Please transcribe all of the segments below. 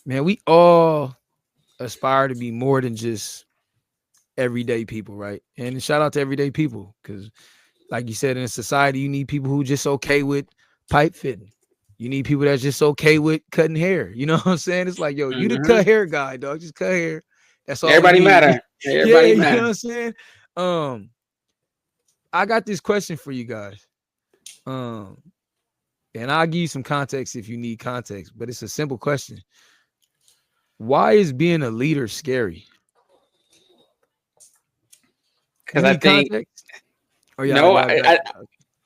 Man, we all aspire to be more than just everyday people, right? And shout out to everyday people, because like you said, in society, you need people who just okay with pipe fitting. You need people that's just okay with cutting hair. You know what I'm saying? It's like, yo, you the Hmm. cut hair guy, dog. Just cut hair. That's all we Everybody need. matter. Yeah, Everybody you know matter. what I'm saying? Um, I got this question for you guys. Um, and I'll give you some context if you need context, but it's a simple question. Why is being a leader scary? You Because I need think context? Or no, y'all got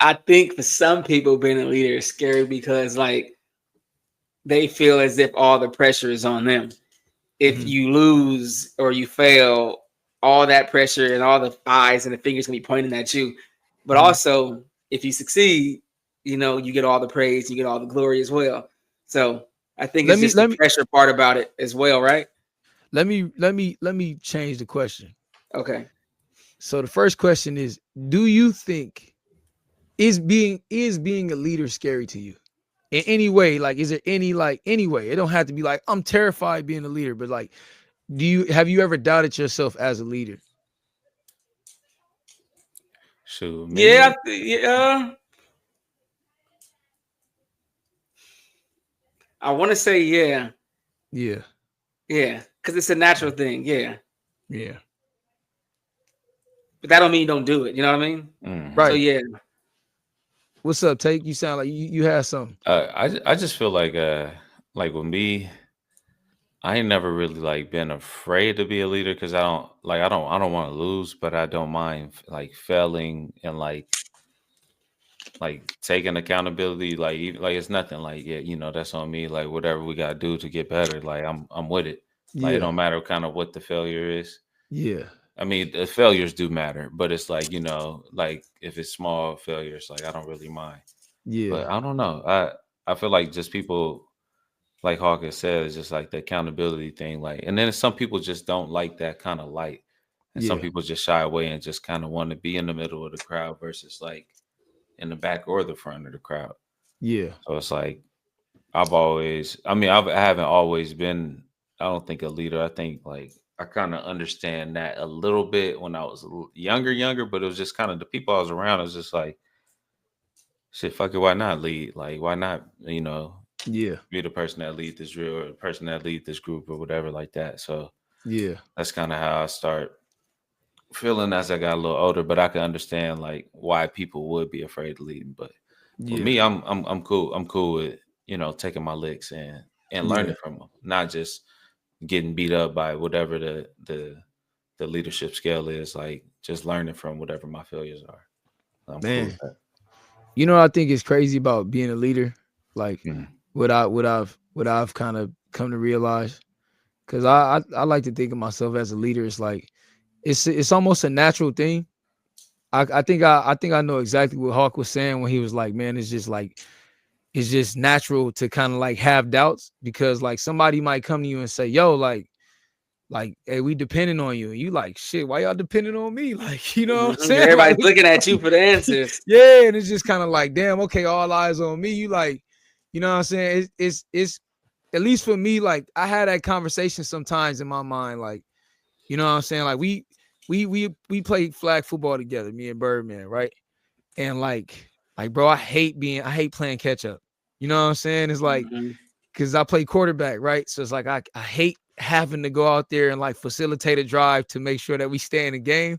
I think for some people being a leader is scary because like they feel as if all the pressure is on them. If mhm, you lose or you fail, all that pressure and all the eyes and the fingers can be pointing at you. But mhm. also, if you succeed, you get all the praise, you get all the glory as well. So I think Let it's me just the let me pressure part about it as well, right? let me change the question. Okay. So the first question is, do you think is being a leader scary to you? In any way, like is there any like any way? It don't have to be like I'm terrified being a leader, but like have you ever doubted yourself as a leader? Shoot, Yeah, me. yeah. I want to say yeah, Yeah. yeah, because it's a natural thing, yeah. Yeah. But that don't mean you don't do it. You know what I mean? So Hmm. Right. yeah. What's up, Take? You sound like you had something. I just feel like with me, I ain't never really like been afraid to be a leader because I don't want to lose, but I don't mind like failing and like taking accountability. Like even, like it's nothing like yeah, that's on me. Like whatever we gotta do to get better. Like I'm with it. Like it Yeah. don't matter kind of what the failure is. Yeah. I mean, the failures do matter, but it's like like if it's small failures, like I don't really mind. Yeah. But I don't know. I feel like just people like Hawkins said, it's just like the accountability thing. Like, and then some people just don't like that kind of light, and some Yeah. people just shy away and just kind of want to be in the middle of the crowd versus like in the back or the front of the crowd. Yeah. So it's like I mean, I haven't always been. I don't think a leader. I think like I kind of understand that a little bit when I was younger, but it was just kind of the people I was around. It was just like, shit, fuck it, why not lead? Like, why not, Yeah. be the person that lead this drill or the person that lead this group or whatever like that. So Yeah. that's kind of how I start feeling as I got a little older. But I can understand like why people would be afraid of leading. But with Yeah. me, I'm cool. I'm cool with taking my licks and Yeah. learning from them, not just getting beat up by whatever the leadership scale is. Like just learning from whatever my failures are. I'm cool with Man. that. You know what I think is crazy about being a leader? Like Mhm. what I've kind of come to realize. Cause I like to think of myself as a leader. It's like it's almost a natural thing. I think I know exactly what Hawk was saying when he was like, man, it's just natural to kind of like have doubts because like somebody might come to you and say, yo, like, hey, we depending on you. And you like, shit, why y'all depending on me? Like, you know what I'm Mhm. saying? Like, Everybody's looking at you for the answers. yeah, and it's just kind of like, damn, okay, all eyes on me. You like, you know what I'm saying? It's at least for me, like I had that conversation sometimes in my mind, like, you know what I'm saying? Like we played flag football together, me and Birdman, right? And like bro, I hate playing catch up. You know what I'm saying? It's like Mhm. because I play quarterback, right? So it's like I hate having to go out there and like facilitate a drive to make sure that we stay in the game.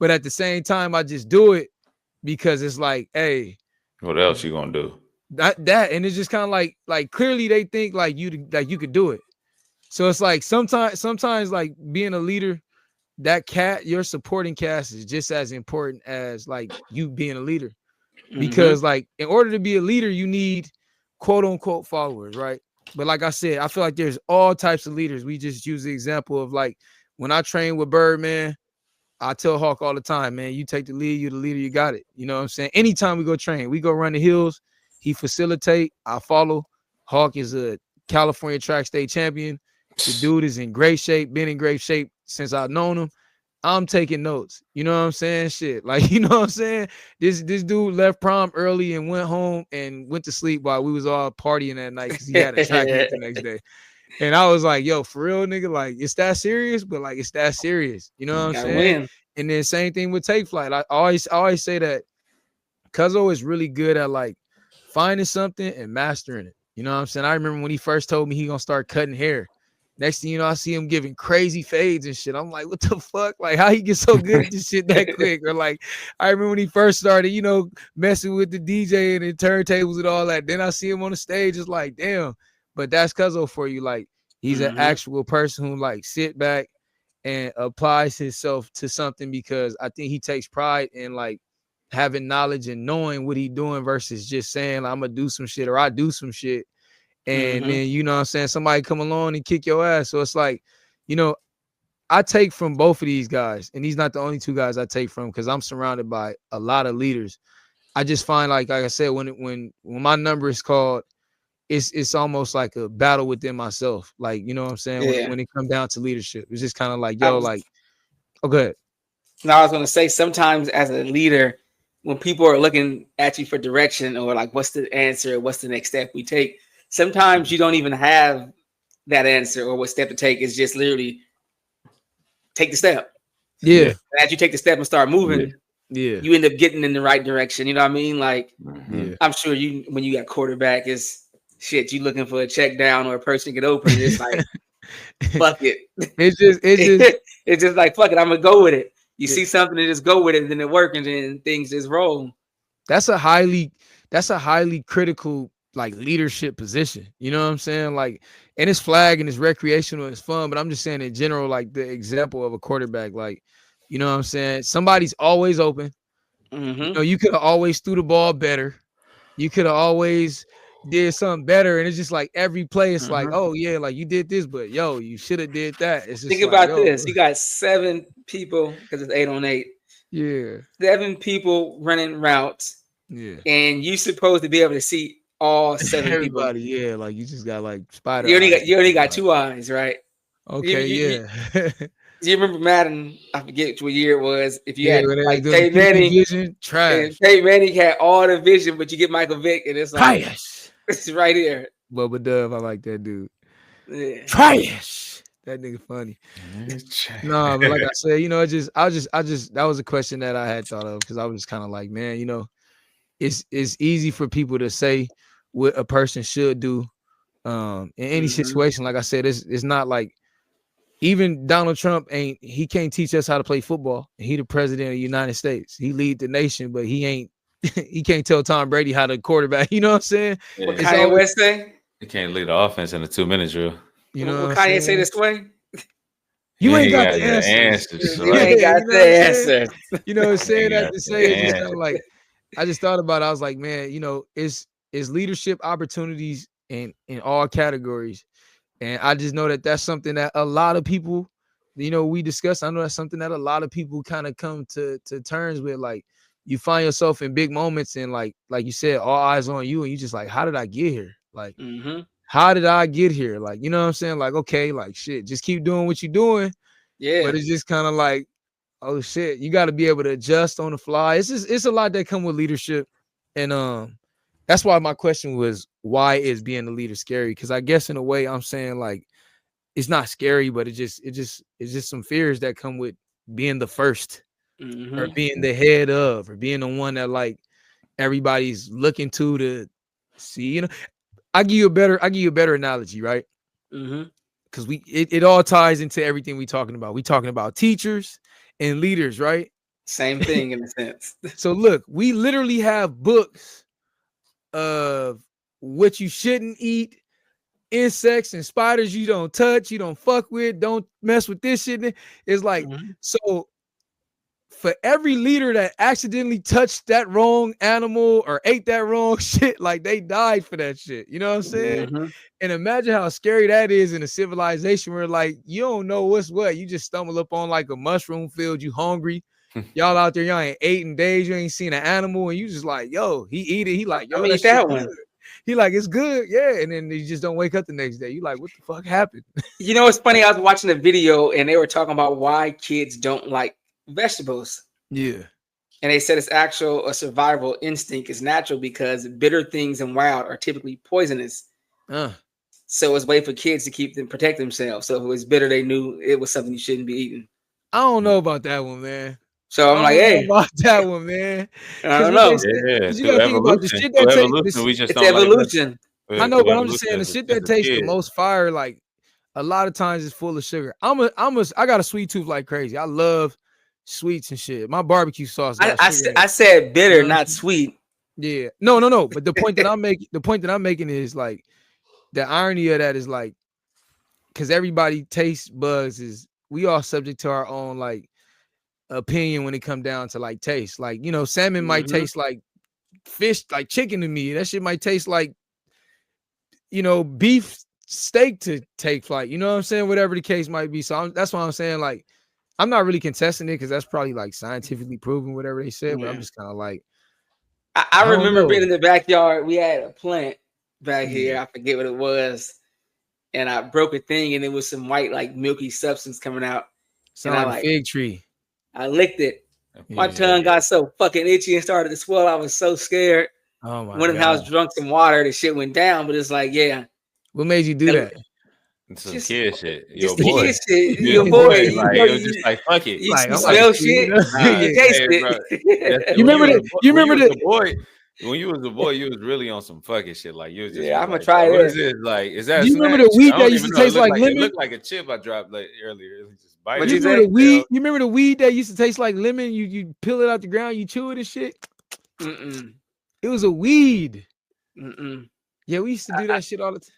But at the same time, I just do it because it's like, hey, What else you gonna do? that and it's just kind of like clearly they think like you could do it. So it's like sometimes like being a leader, that cat your supporting cast is just as important as like you being a leader. Mhm. Because like in order to be a leader, you need quote unquote followers, right? But like I said, I feel like there's all types of leaders. We just use the example of like when I train with Birdman, I tell Hawk all the time, man, you take the lead, you the leader, you got it. You know what I'm saying? Anytime we go train, we go run the hills, he facilitate, I follow. Hawk is a California track state champion. The dude is in great shape, been in great shape since I've known him. I'm taking notes. You know what I'm saying? Shit. Like, you know what I'm saying? This dude left prom early and went home and went to sleep while we was all partying that night because he had a track meet the next day. And I was like, yo, for real, nigga, like it's that serious, but like it's that serious. You know what I'm Gotta saying? win. And then same thing with Take Flight. I always say that Cuzzo is really good at like finding something and mastering it. You know what I'm saying? I remember when he first told me he gonna start cutting hair. Next thing you know, I see him giving crazy fades and shit. I'm like, what the fuck? Like, how he get so good at this shit that quick? Or like, I remember when he first started, you know, messing with the DJ and the turntables and all that. Then I see him on the stage. It's like, damn. But that's Cuzzo for you. Like, he's an actual person who like sit back and applies himself to something because I think he takes pride in like having knowledge and knowing what he doing versus just saying like, I'm gonna do some shit or I do some shit. And then, you know what I'm saying, somebody come along and kick your ass. So it's like, you know, I take from both of these guys, and he's not the only two guys I take from because I'm surrounded by a lot of leaders. I just find like I said, when my number is called, it's almost like a battle within myself. Like, you know what I'm saying? When it comes down to leadership, it's just kind of like, yo, like, oh, go ahead. Now I was gonna say sometimes as a leader, when people are looking at you for direction or like what's the answer, what's the next step we take, sometimes you don't even have that answer or what step to take. Is just literally take the step. Yeah. And as you take the step and start moving, you end up getting in the right direction. You know what I mean? Like, I'm sure you when you got quarterback is shit, you looking for a check down or a person to get open. It's like fuck it. It's just like fuck it, I'm gonna go with it. You see something and just go with it, and then it works, and then things just roll. That's a highly critical like leadership position. You know what I'm saying? Like, and it's flag and it's recreational, it's fun, but I'm just saying in general, like the example of a quarterback, like, you know what I'm saying? Somebody's always open. You know, you could have always threw the ball better. You could have always did something better. And it's just like every play, it's like, oh yeah, like you did this, but yo, you should have did that. It's just think like, about yo, this. You got 7 people because it's 8 on 8. Yeah. 7 people running routes. Yeah. And you supposed to be able to see all 7 everybody, people. Yeah, like you just got like spider. You only got 2 eyes, right? Okay, You remember Madden? I forget what year it was. If you had like Peyton Manning, vision, trash. Peyton Manning had all the vision, but you get Michael Vick, and it's like it's right here. Bubba Dove, I like that dude. Yeah. Trash. That nigga funny. No, but like I said, you know, I just that was a question that I had thought of because I was just kind of like, man, you know, it's easy for people to say what a person should do in any situation. Like I said, it's not like even Donald Trump can't teach us how to play football. He the president of the United States. He lead the nation, but he can't tell Tom Brady how to quarterback. You know what I'm saying? Yeah. What Kanye West say? He can't lead the offense in a 2-minute drill. You know what Kanye say this way? You ain't got the answers. You ain't got the answer. You know, saying that to say it's just kind of like I just thought about it. I was like, man, you know, it's leadership opportunities in all categories. And I just know that that's something that a lot of people, you know, we discuss. I know that's something that a lot of people kind of come to terms with. Like, you find yourself in big moments and like you said, all eyes on you. And you just like, how did I get here? Like, how did I get here? Like, you know what I'm saying? Like, okay, like shit, just keep doing what you're doing. Yeah. But it's just kind of like, oh shit, you got to be able to adjust on the fly. It's a lot that come with leadership. And that's why my question was, why is being a leader scary? Because I guess in a way I'm saying like it's not scary, but it's just some fears that come with being the first or being the head of or being the one that like everybody's looking to see. You know, I give you a better analogy, right? Because it all ties into everything we talking about. We talking about teachers and leaders, right? Same thing in a sense. So look, we literally have books of what you shouldn't eat, insects and spiders you don't touch, you don't fuck with, don't mess with this shit. It's like, so for every leader that accidentally touched that wrong animal or ate that wrong shit, like they died for that shit. You know what I'm saying? And imagine how scary that is in a civilization where like you don't know what's what. You just stumble up on like a mushroom field, you hungry. Y'all out there, y'all ain't 8 in days, you ain't seen an animal, and you just like, yo, he eat it. He like, yo, eat that one. He like, it's good, yeah. And then you just don't wake up the next day. You like, what the fuck happened? You know, it's funny. I was watching a video and they were talking about why kids don't like vegetables. Yeah. And they said it's actual a survival instinct is natural because bitter things and wild are typically poisonous. So So it's a way for kids to protect themselves. So if it was bitter, they knew it was something you shouldn't be eating. I don't know about that one, man. So I'm like, hey, about that one, man. I don't know. Because you gotta think about the shit that tastes. It's evolution. I know, but I'm just saying the shit that tastes the most fire, like a lot of times is full of sugar. I got a sweet tooth like crazy. I love sweets and shit. My barbecue sauce. I said bitter, not sweet. Yeah. No. But the point that I'm making is like the irony of that is like, because everybody taste buds is we all subject to our own like opinion when it come down to like taste. Like, you know, salmon might taste like fish, like chicken to me. That shit might taste like, you know, beef steak to take flight. You know what I'm saying? Whatever the case might be. So that's why I'm saying like I'm not really contesting it because that's probably like scientifically proven, whatever they said. But I'm just kind of like, I remember being in the backyard. We had a plant back here. I forget what it was. And I broke a thing and it was some white, like milky substance coming out. Sound like a fig tree. I licked it. My tongue got so fucking itchy and started to swell. I was so scared. Oh my Went in the house, drunk some water. The shit went down, but it's like, yeah. What made you do that? Some kid shit. Your boy. Your boy. Like, it was just like, fuck it. You smell shit. You taste it. You remember the boy. When you was a boy, you was really on some fucking shit. Like you was just I'm gonna try what it. Is it like? Is that? You remember the weed that used to taste like lemon? It looked like a chip I dropped like earlier. It was just biting. You remember the weed? You remember the weed that used to taste like lemon? You peel it out the ground, you chew it and shit. It was a weed. Yeah, we used to do that shit all the time.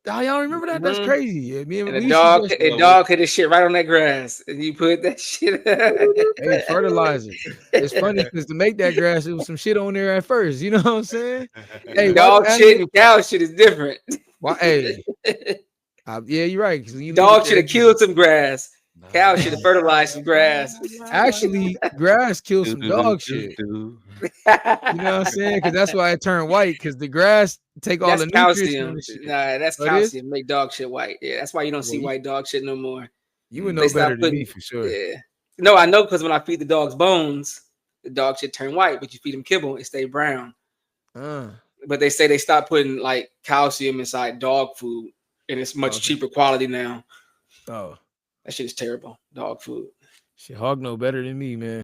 Oh, y'all remember that? That's crazy. Yeah, me and the dog had this shit right on that grass, and you put that shit. Hey, fertilizer. It's funny because to make that grass, it was some shit on there at first. You know what I'm saying? Hey, dog shit and cow shit is different. Why? Hey, yeah, you're right. Dog should have killed some grass. Cow should have fertilized some grass. Actually, grass kills some dog shit. You know what I'm saying? Because that's why it turned white. Because the grass take all the calcium. Nah, that's calcium. Make dog shit white. Yeah, that's why you don't see white dog shit no more. You would know better than me for sure. Yeah. No, I know because when I feed the dogs bones, the dog shit turn white. But you feed them kibble, it stay brown. But they say they stopped putting like calcium inside dog food, and it's much cheaper quality now. Oh, that shit is terrible. Dog food. Shit, hog know better than me, man.